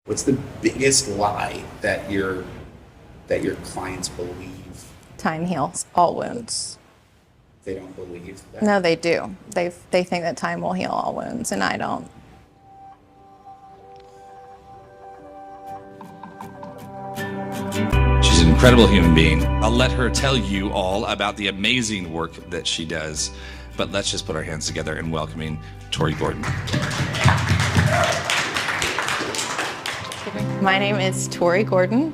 What's the biggest lie that your clients believe? Time heals all wounds. They don't believe that? No, they do. They think that time will heal all wounds, and I don't. She's an incredible human being. I'll let her tell you all about the amazing work that she does, but let's just put our hands together in welcoming Tori Gordon. My name is Tori Gordon,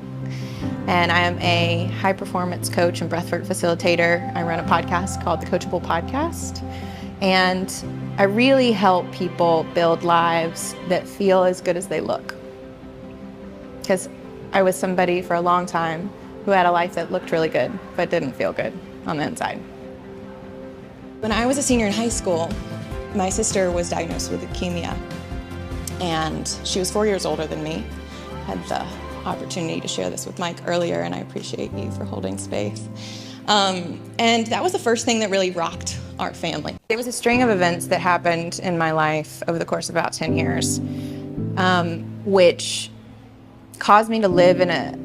and I am a high-performance coach and breathwork facilitator. I run a podcast called the Coachable Podcast, and I really help people build lives that feel as good as they look. Because I was somebody for a long time who had a life that looked really good, but didn't feel good on the inside. When I was a senior in high school, my sister was diagnosed with leukemia, and she was 4 years older than me. I had the opportunity to share this with Mike earlier, and I appreciate you for holding space. And that was the first thing that really rocked our family. It was a string of events that happened in my life over the course of about 10 years, which caused me to live in a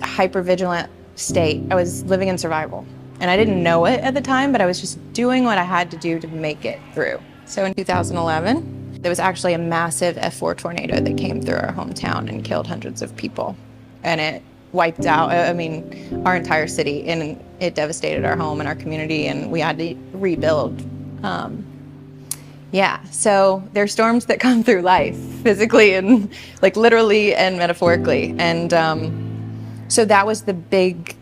hypervigilant state. I was living in survival, and I didn't know it at the time, but I was just doing what I had to do to make it through. So in 2011, there was actually a massive F4 tornado that came through our hometown and killed hundreds of people. And it wiped out, our entire city, and it devastated our home and our community, and we had to rebuild. So there's storms that come through life, physically and like literally and metaphorically. And so that was the big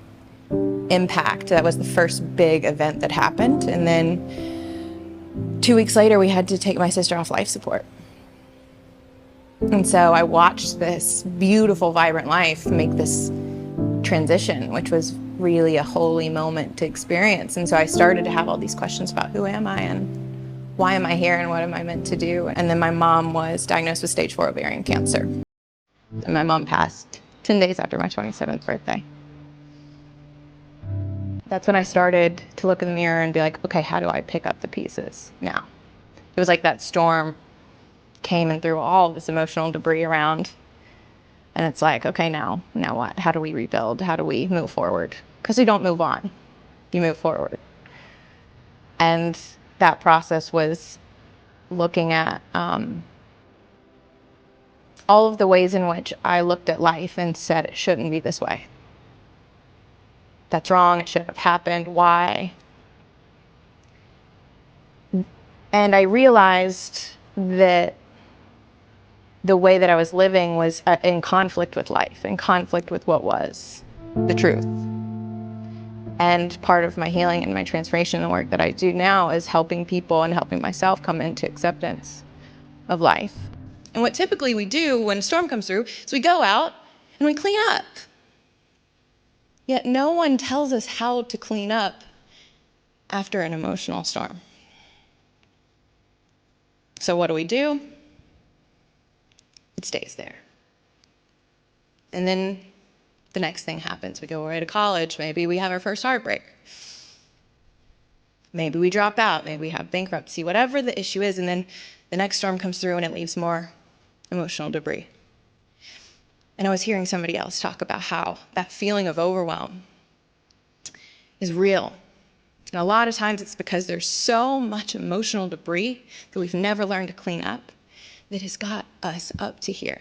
impact. That was the first big event that happened. And then 2 weeks later, we had to take my sister off life support. And so I watched this beautiful, vibrant life make this transition, which was really a holy moment to experience. And so I started to have all these questions about who am I and why am I here and what am I meant to do? And then my mom was diagnosed with stage 4 ovarian cancer. And my mom passed 10 days after my 27th birthday. That's when I started to look in the mirror and be like, okay, how do I pick up the pieces now? It was like that storm came and threw all of this emotional debris around. And it's like, okay, now what? How do we rebuild? How do we move forward? Because you don't move on, you move forward. And that process was looking at all of the ways in which I looked at life and said it shouldn't be this way. That's wrong, it shouldn't have happened, why? And I realized that the way that I was living was in conflict with life, in conflict with what was the truth. And part of my healing and my transformation and the work that I do now is helping people and helping myself come into acceptance of life. And what typically we do when a storm comes through is we go out and we clean up. Yet no one tells us how to clean up after an emotional storm. So what do? It stays there. And then the next thing happens. We go away to college. Maybe we have our first heartbreak. Maybe we drop out. Maybe we have bankruptcy, whatever the issue is. And then the next storm comes through and it leaves more emotional debris. And I was hearing somebody else talk about how that feeling of overwhelm is real. And a lot of times it's because there's so much emotional debris that we've never learned to clean up that has got us up to here.